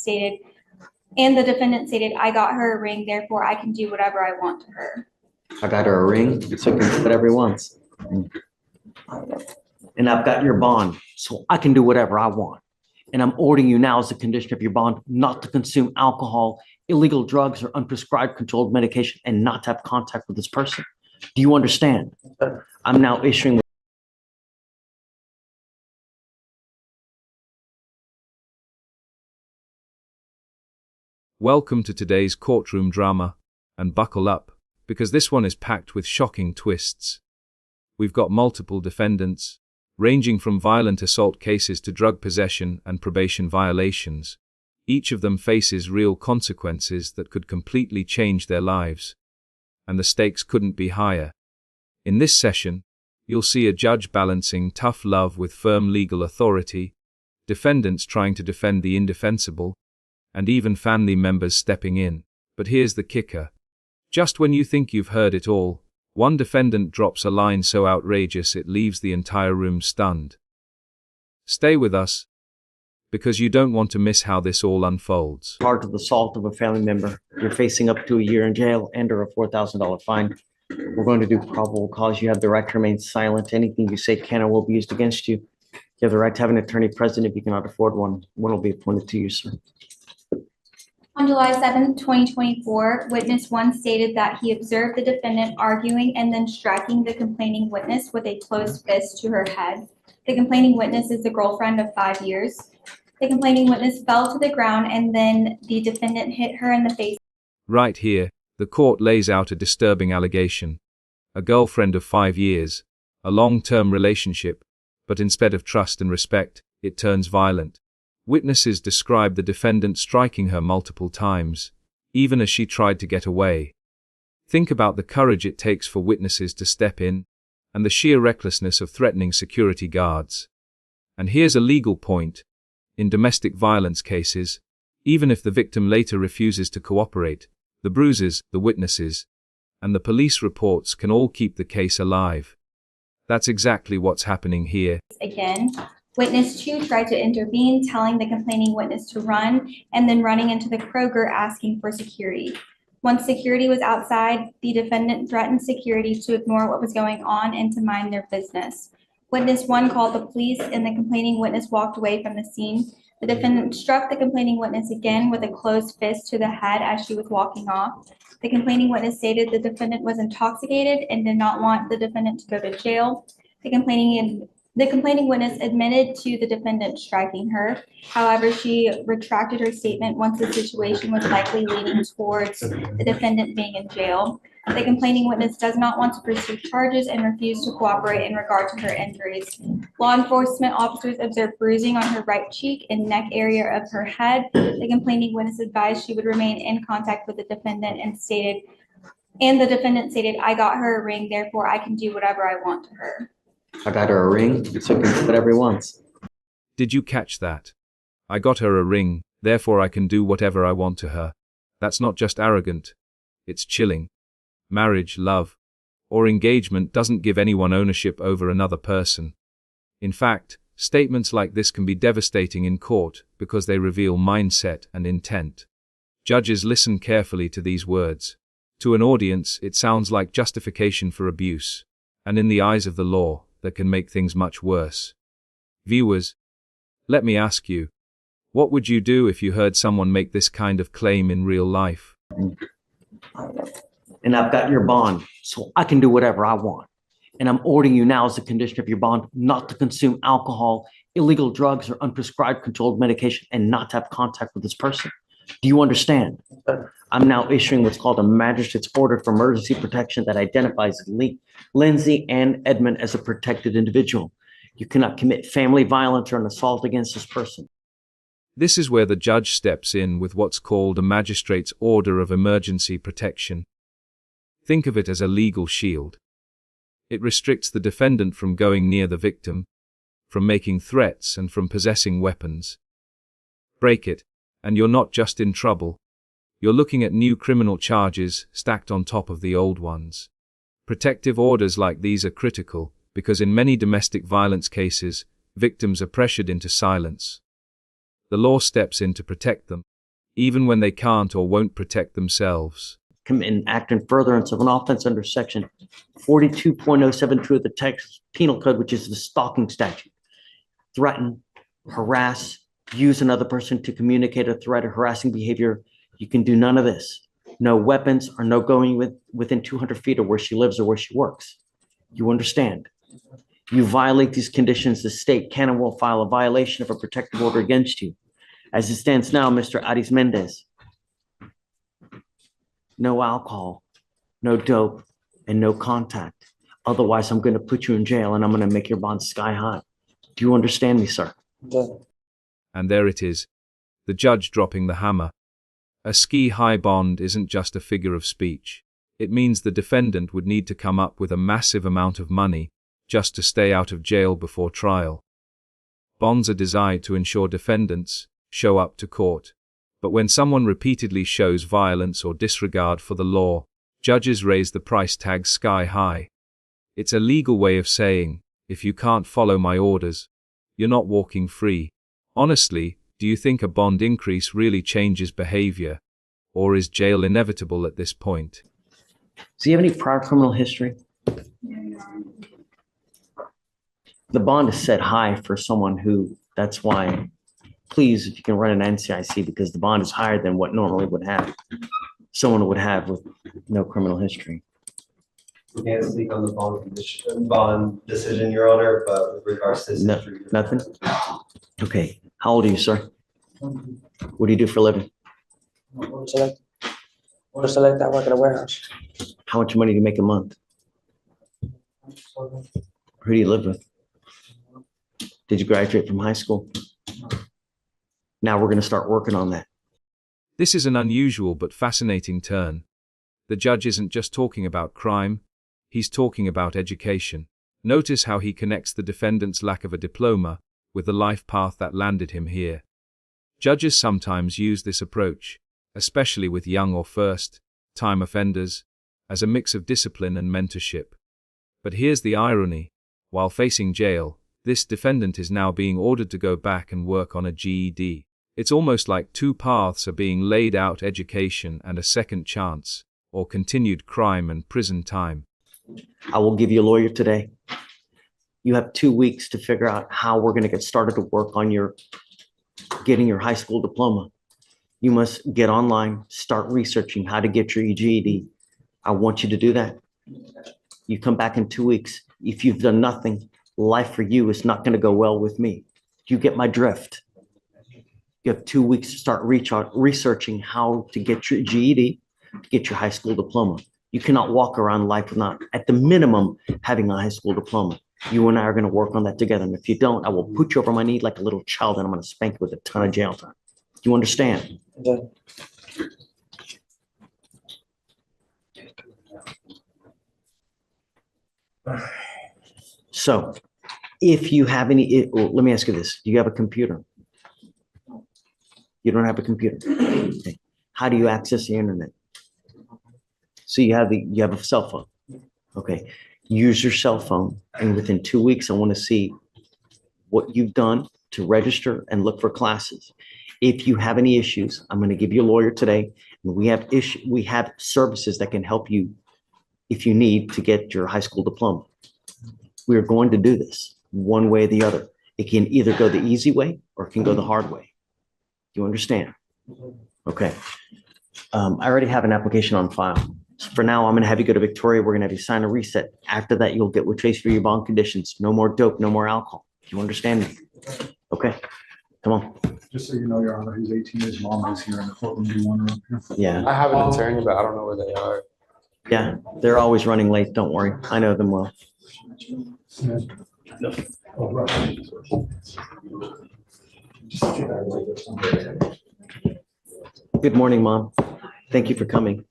stated, and the defendant stated, I got her a ring, therefore I can do whatever I want to her. I got her a ring, so he can do whatever he wants. And I've got your bond, so I can do whatever I want. And I'm ordering you now as a condition of your bond not to consume alcohol, illegal drugs, or unprescribed controlled medication, and not to have contact with this person. Do you understand? I'm now issuing. Welcome to today's courtroom drama, and buckle up, because this one is packed with shocking twists. We've got multiple defendants, ranging from violent assault cases to drug possession and probation violations. Each of them faces real consequences that could completely change their lives. And the stakes couldn't be higher. In this session, you'll see a judge balancing tough love with firm legal authority, defendants trying to defend the indefensible, and even family members stepping in. But here's the kicker. Just when you think you've heard it all, one defendant drops a line so outrageous it leaves the entire room stunned. Stay with us, because you don't want to miss how this all unfolds. Charge of assault of a family member. You're facing up to a year in jail and or a $4,000 fine. We're going to do probable cause. You have the right to remain silent. Anything you say can or will be used against you. You have the right to have an attorney present if you cannot afford one. One will be appointed to you, sir. On July 7th, 2024, witness 1 stated that he observed the defendant arguing and then striking the complaining witness with a closed fist to her head. The complaining witness is the girlfriend of 5 years. The complaining witness fell to the ground and then the defendant hit her in the face. Right here, the court lays out a disturbing allegation. A girlfriend of 5 years, a long-term relationship, but instead of trust and respect, it turns violent. Witnesses describe the defendant striking her multiple times, even as she tried to get away. Think about the courage it takes for witnesses to step in, and the sheer recklessness of threatening security guards. And here's a legal point. In domestic violence cases, even if the victim later refuses to cooperate, the bruises, the witnesses, and the police reports can all keep the case alive. That's exactly what's happening here. Again, witness 2 tried to intervene, telling the complaining witness to run, and then running into the Kroger asking for security. Once security was outside, the defendant threatened security to ignore what was going on and to mind their business. Witness 1 called the police, and the complaining witness walked away from the scene. The defendant struck the complaining witness again with a closed fist to the head as she was walking off. The complaining witness stated the defendant was intoxicated and did not want the defendant to go to jail. The complaining witness admitted to the defendant striking her. However, she retracted her statement once the situation was likely leaning towards the defendant being in jail. The complaining witness does not want to pursue charges and refused to cooperate in regard to her injuries. Law enforcement officers observed bruising on her right cheek and neck area of her head. The complaining witness advised she would remain in contact with the defendant and the defendant stated, I got her a ring, therefore I can do whatever I want to her. I got her a ring, so he can do whatever he wants. Did you catch that? I got her a ring, therefore I can do whatever I want to her. That's not just arrogant. It's chilling. Marriage, love, or engagement doesn't give anyone ownership over another person. In fact, statements like this can be devastating in court because they reveal mindset and intent. Judges listen carefully to these words. To an audience, it sounds like justification for abuse, and in the eyes of the law, that can make things much worse. Viewers, let me ask you, what would you do if you heard someone make this kind of claim in real life? And I've got your bond, so I can do whatever I want. And I'm ordering you now as a condition of your bond not to consume alcohol, illegal drugs, or unprescribed controlled medication, and not to have contact with this person. Do you understand? I'm now issuing what's called a magistrate's order for emergency protection that identifies Lindsay and Edmund as a protected individual. You cannot commit family violence or an assault against this person. This is where the judge steps in with what's called a magistrate's order of emergency protection. Think of it as a legal shield. It restricts the defendant from going near the victim, from making threats, and from possessing weapons. Break it, and you're not just in trouble. You're looking at new criminal charges stacked on top of the old ones. Protective orders like these are critical because in many domestic violence cases, victims are pressured into silence. The law steps in to protect them, even when they can't or won't protect themselves. Commit and act in furtherance of an offense under section 42.072 of the Texas Penal Code, which is the stalking statute. Threaten, harass, use another person to communicate a threat or harassing behavior. You can do none of this. No weapons or no going within 200 feet of where she lives or where she works. You understand? You violate these conditions, the state can and will file a violation of a protective order against you. As it stands now, Mr. Aris Mendez, no alcohol, no dope, and no contact. Otherwise, I'm going to put you in jail and I'm going to make your bond sky high. Do you understand me, sir? And there it is, the judge dropping the hammer. A ski-high bond isn't just a figure of speech. It means the defendant would need to come up with a massive amount of money just to stay out of jail before trial. Bonds are designed to ensure defendants show up to court. But when someone repeatedly shows violence or disregard for the law, judges raise the price tag sky high. It's a legal way of saying, if you can't follow my orders, you're not walking free. Honestly, do you think a bond increase really changes behavior? Or is jail inevitable at this point? Do you have any prior criminal history? The bond is set high for someone who, that's why, please, if you can run an NCIC, because the bond is higher than what normally would have, someone would have with no criminal history. We can't speak on the bond decision, Your Honor, but with regards to this No, history. nothing? Okay. How old are you, sir? What do you do for a living? Select that work at a warehouse. How much money do you make a month? Who do you live with? Did you graduate from high school? Now we're going to start working on that. This is an unusual but fascinating turn. The judge isn't just talking about crime, he's talking about education. Notice how he connects the defendant's lack of a diploma with the life path that landed him here. Judges sometimes use this approach, especially with young or first-time offenders, as a mix of discipline and mentorship. But here's the irony. While facing jail, this defendant is now being ordered to go back and work on a GED. It's almost like two paths are being laid out: education and a second chance, or continued crime and prison time. I will give you a lawyer today. You have 2 weeks to figure out how we're going to get started to work on getting your high school diploma. You must get online, start researching how to get your GED. I want you to do that. You come back in 2 weeks. If you've done nothing, life for you is not going to go well with me. Do you get my drift? You have 2 weeks to start researching how to get your GED, get your high school diploma. You cannot walk around life without, at the minimum, having a high school diploma. You and I are going to work on that together. And if you don't, I will put you over my knee like a little child and I'm going to spank you with a ton of jail time. Do you understand? Yeah. So if you have any, let me ask you this. Do you have a computer? You don't have a computer. Okay. How do you access the internet? So you have a cell phone. Okay. Use your cell phone. And within 2 weeks, I want to see what you've done to register and look for classes. If you have any issues, I'm going to give you a lawyer today. And we have services that can help you if you need to get your high school diploma. We are going to do this one way or the other. It can either go the easy way or it can go the hard way. Do you understand? Okay. I already have an application on file. So for now, I'm going to have you go to Victoria. We're going to have you sign a reset. After that, you'll get what trace for your bond conditions. No more dope, no more alcohol. Do you understand me? Okay. Come on. Just so you know, Your Honor, he's 18. His mom is here in the courtroom. Do you want her up here? Yeah. I have an attorney, but I don't know where they are. Yeah. They're always running late. Don't worry. I know them well. Oh, right. Good morning, Mom. Thank you for coming.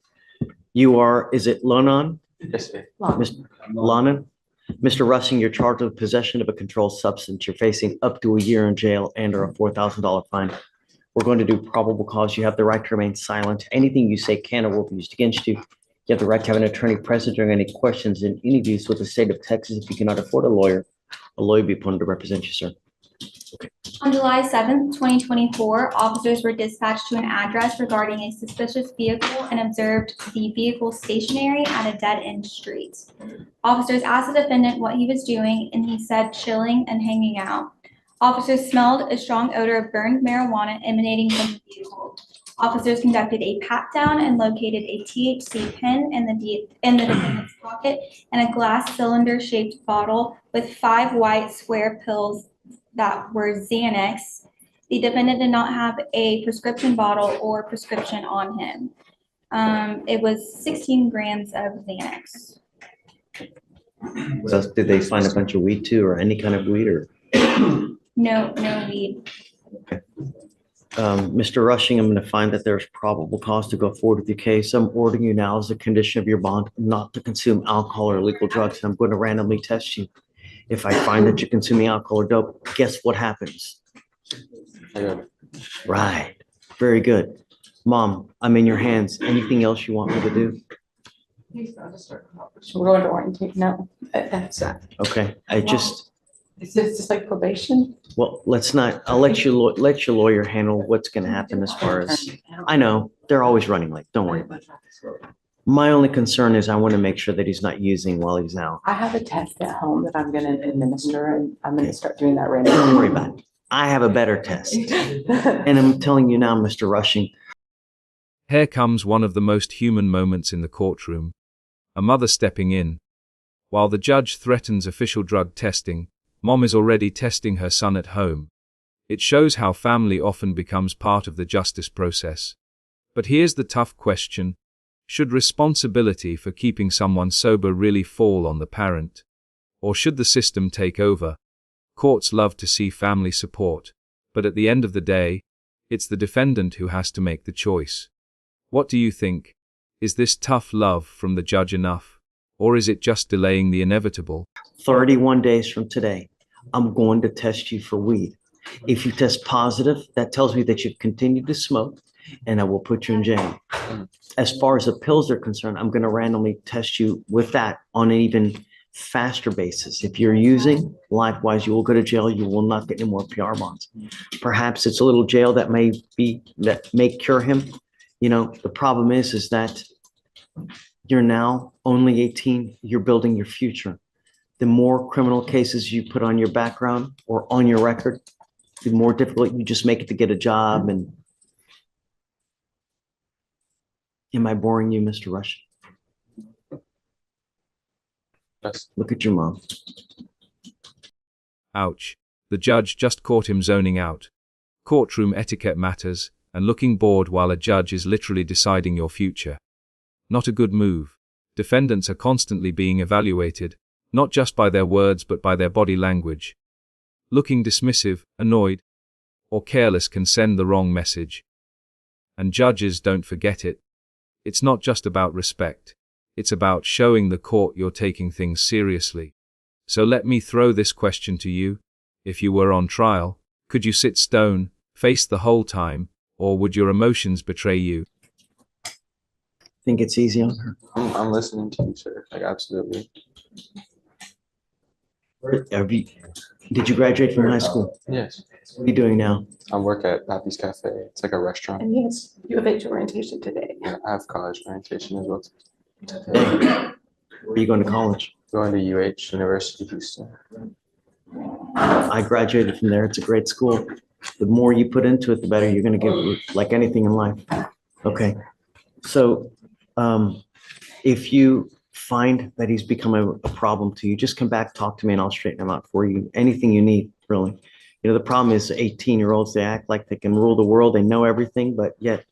You are, is it Lonan? Yes, sir. Lonan? Mr. Russing, you're charged with possession of a controlled substance. You're facing up to a year in jail and or a $4,000 fine. We're going to do probable cause. You have the right to remain silent. Anything you say can or will be used against you. You have the right to have an attorney present during any questions and interviews with the state of Texas. If you cannot afford a lawyer will be appointed to represent you, sir. On July 7th, 2024, officers were dispatched to an address regarding a suspicious vehicle and observed the vehicle stationary at a dead-end street. Officers asked the defendant what he was doing, and he said chilling and hanging out. Officers smelled a strong odor of burned marijuana emanating from the vehicle. Officers conducted a pat-down and located a THC pen in the defendant's pocket and a glass cylinder-shaped bottle with 5 white square pills that were Xanax. The defendant did not have a prescription bottle or prescription on him. It was 16 grams of Xanax. So did they find a bunch of weed too, or any kind of weed, or? No weed. Mr. Rushing, I'm going to find that there's probable cause to go forward with your case. I'm ordering you now as a condition of your bond not to consume alcohol or illegal drugs. And I'm going to randomly test you. If I find that you're consuming alcohol or dope, guess what happens? Right. Very good. Mom, I'm in your hands. Anything else you want me to do? So we're going to orientate, no, that's, Okay. is this just like probation? Well, I'll let your lawyer handle what's going to happen as far as, I know, they're always running late. Don't worry about it. My only concern is I want to make sure that he's not using while he's out. I have a test at home that I'm gonna administer, and I'm gonna start doing that right now. Don't worry about it. I have a better test. And I'm telling you now, Mr. Rushing, Here comes one of the most human moments in the courtroom. A mother stepping in. While the judge threatens official drug testing, Mom is already testing her son at home. It shows how family often becomes part of the justice process. But here's the tough question. Should responsibility for keeping someone sober really fall on the parent? Or should the system take over? Courts love to see family support, but at the end of the day, it's the defendant who has to make the choice. What do you think? Is this tough love from the judge enough? Or is it just delaying the inevitable? 31 days from today, I'm going to test you for weed. If you test positive, that tells me that you've continued to smoke, and I will put you in jail. As far as the pills are concerned, I'm going to randomly test you with that on an even faster basis. If you're using, likewise, you will go to jail. You will not get any more PR bonds. Perhaps it's a little jail that may cure him. You know, the problem is that you're now only 18. You're building your future. The more criminal cases you put on your background or on your record, the more difficult you just make it to get a job. And am I boring you, Mr. Rush? Yes. Look at your mom. Ouch. The judge just caught him zoning out. Courtroom etiquette matters, and looking bored while a judge is literally deciding your future. Not a good move. Defendants are constantly being evaluated, not just by their words but by their body language. Looking dismissive, annoyed, or careless can send the wrong message. And judges don't forget it. It's not just about respect. It's about showing the court you're taking things seriously. So let me throw this question to you. If you were on trial, could you sit stone, face the whole time, or would your emotions betray you? Think it's easy on her? I'm listening to you, sir. Like, absolutely. Did you graduate from high school? Yes. What are you doing now? I work at Happy's Cafe. It's like a restaurant. And yes, you have age orientation today. Yeah, I have college orientation as well. Where are you going to college? Going to UH, University of Houston. I graduated from there. It's a great school. The more you put into it, the better you're going to get, like anything in life. Okay. So if you find that he's become a problem to you, just come back, talk to me, and I'll straighten him out for you. Anything you need, really. You know, the problem is 18-year-olds, they act like they can rule the world. They know everything, but yet.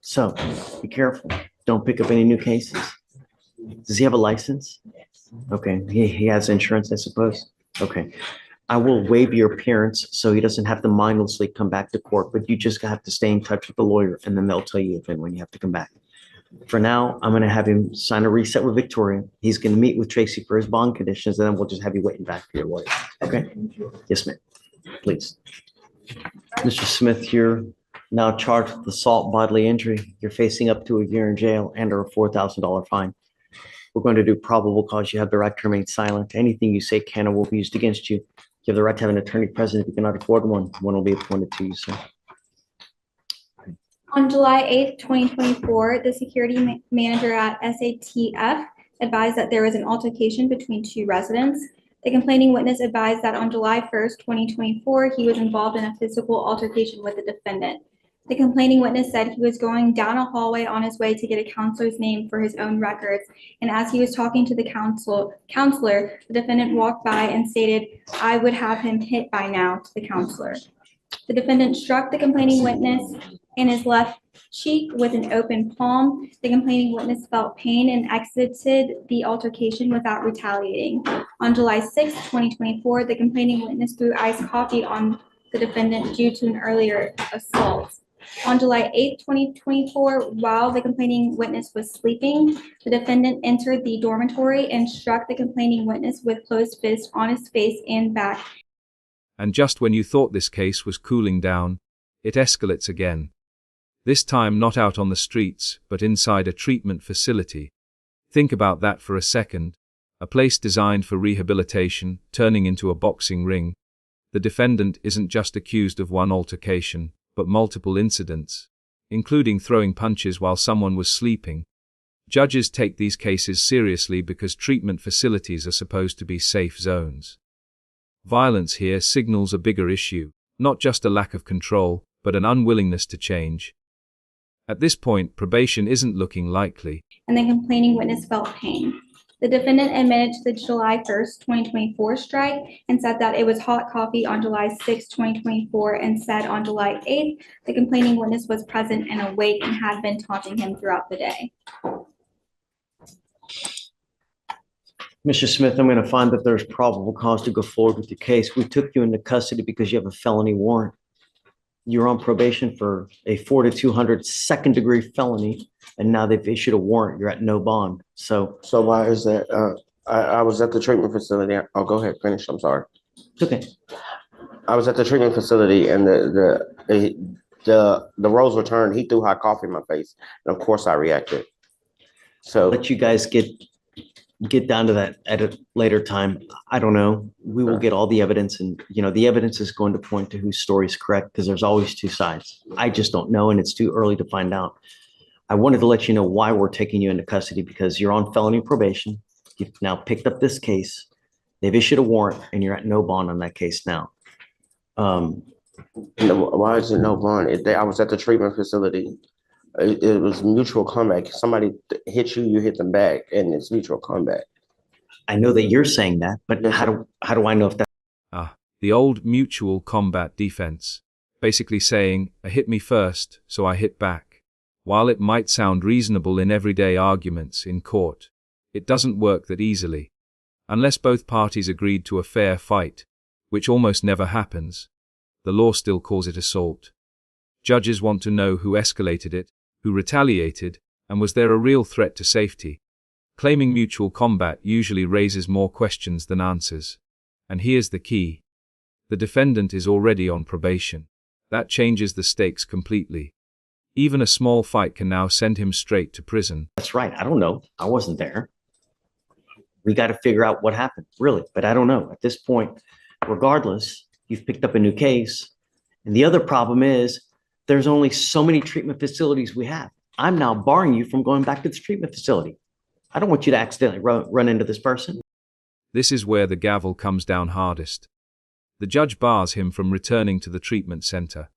So be careful. Don't pick up any new cases. Does he have a license? Okay. He has insurance, I suppose. Okay. I will waive your appearance so he doesn't have to mindlessly come back to court, but you just have to stay in touch with the lawyer, and then they'll tell you if and when you have to come back. For now, I'm going to have him sign a reset with Victoria. He's going to meet with Tracy for his bond conditions, and then we'll just have you waiting back for your lawyer. Okay? Yes, ma'am. Please. Mr. Smith, you're now charged with assault, bodily injury. You're facing up to a year in jail and or a $4,000 fine. We're going to do probable cause. You have the right to remain silent. Anything you say can or will be used against you. You have the right to have an attorney present. If you cannot afford one, one will be appointed to you, sir. On July 8th, 2024, the security manager at SATF advised that there was an altercation between two residents. The complaining witness advised that on July 1st, 2024, he was involved in a physical altercation with the defendant. The complaining witness said he was going down a hallway on his way to get a counselor's name for his own records, and as he was talking to the counselor, the defendant walked by and stated, "I would have him hit by now," to the counselor. The defendant struck the complaining witness in his left cheek with an open palm. The complaining witness felt pain and exited the altercation without retaliating. On July 6, 2024, the complaining witness threw iced coffee on the defendant due to an earlier assault. On July 8, 2024, while the complaining witness was sleeping, the defendant entered the dormitory and struck the complaining witness with closed fist on his face and back. And just when you thought this case was cooling down, it escalates again. This time not out on the streets, but inside a treatment facility. Think about that for a second. A place designed for rehabilitation, turning into a boxing ring. The defendant isn't just accused of one altercation, but multiple incidents, including throwing punches while someone was sleeping. Judges take these cases seriously because treatment facilities are supposed to be safe zones. Violence here signals a bigger issue, not just a lack of control, but an unwillingness to change. At this point, probation isn't looking likely. And the complaining witness felt pain. The defendant admitted to the July 1st, 2024 strike and said that it was hot coffee on July 6, 2024, and said on July 8th, the complaining witness was present and awake and had been taunting him throughout the day. Mr. Smith, I'm going to find that there's probable cause to go forward with your case. We took you into custody because you have a felony warrant. You're on probation for a 4 to 200 second-degree felony, and now they've issued a warrant. You're at no bond. So why is that? I was at the treatment facility. Oh, go ahead, finish. I'm sorry. it's okay. I was at the treatment facility, and the roles were turned. He threw hot coffee in my face, and of course I reacted. So Let you guys get down to that at a later time. I don't know. We will get all the evidence, and the evidence is going to point to whose story is correct because there's always two sides. I just don't know, and it's too early to find out. I wanted to let you know why we're taking you into custody because you're on felony probation. You've now picked up this case. They've issued a warrant, and you're at no bond on that case now. why is it no bond? I was at the treatment facility. It was mutual combat. Somebody hit you, you hit them back, and it's mutual combat. I know that you're saying that, but how do I know if that? The old mutual combat defense, basically saying, I hit me first, so I hit back. While it might sound reasonable in everyday arguments in court, it doesn't work that easily. Unless both parties agreed to a fair fight, which almost never happens, the law still calls it assault. Judges want to know who escalated it, who retaliated, and was there a real threat to safety. Claiming mutual combat usually raises more questions than answers. And here's the key. The defendant is already on probation. That changes the stakes completely. Even a small fight can now send him straight to prison. That's right. I don't know. I wasn't there. We got to figure out what happened, really. But I don't know. At this point, regardless, you've picked up a new case. And the other problem is there's only so many treatment facilities we have. I'm now barring you from going back to this treatment facility. I don't want you to accidentally run into this person. This is where the gavel comes down hardest. The judge bars him from returning to the treatment center.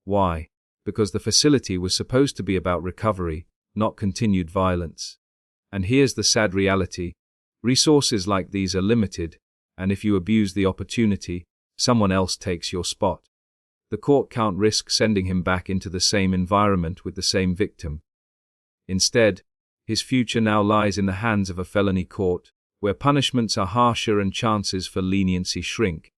Why? Because the facility was supposed to be about recovery, not continued violence. And here's the sad reality. Resources like these are limited, and if you abuse the opportunity, someone else takes your spot. The court can't risk sending him back into the same environment with the same victim. Instead, his future now lies in the hands of a felony court, where punishments are harsher and chances for leniency shrink.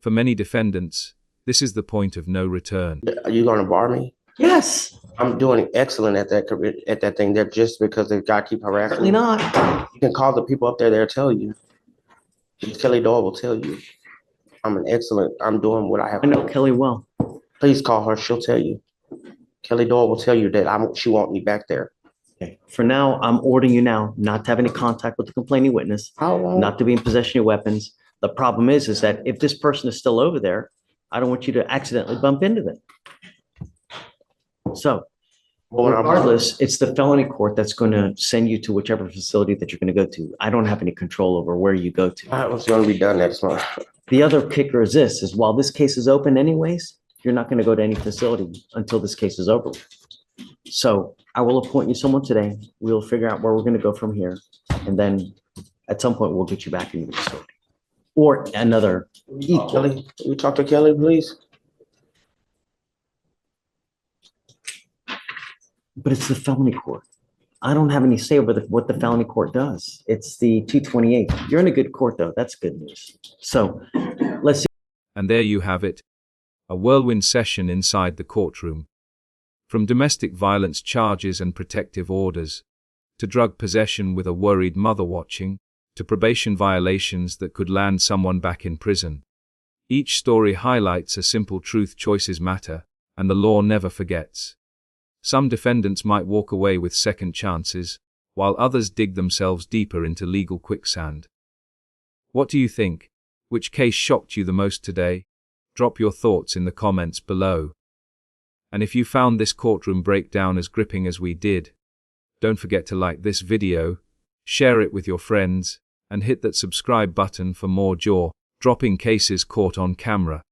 For many defendants, this is the point of no return. Are you going to bar me? Yes. I'm doing excellent at that thing. That just because the guy keep harassing Certainly me. not. You can call the people up there. They'll tell you. Kelly Doyle will tell you. I'm doing what I have I to know do. Kelly well. Please call her. She'll tell you. Kelly Doyle will tell you that she want me back there. Okay. For now, I'm ordering you now not to have any contact with the complaining witness, How long? not to be in possession of weapons. The problem is that if this person is still over there, I don't want you to accidentally bump into them. So regardless, it's the felony court that's going to send you to whichever facility that you're going to go to. I don't have any control over where you go to. I was gonna be done next month. The other kicker is this, is while this case is open anyways, you're not going to go to any facility until this case is over. So I will appoint you someone today. We'll figure out where we're going to go from here. And then at some point, we'll get you back into the facility. Or another equal. Kelly, can we talk to Kelly, please? But it's the felony court. I don't have any say over what the felony court does. It's the 228. You're in a good court, though. That's good news. So let's see. And there you have it. A whirlwind session inside the courtroom. From domestic violence charges and protective orders, to drug possession with a worried mother watching, to probation violations that could land someone back in prison. Each story highlights a simple truth: choices matter, and the law never forgets. Some defendants might walk away with second chances, while others dig themselves deeper into legal quicksand. What do you think? Which case shocked you the most today? Drop your thoughts in the comments below. And if you found this courtroom breakdown as gripping as we did, don't forget to like this video, share it with your friends, and hit that subscribe button for more jaw-dropping cases caught on camera.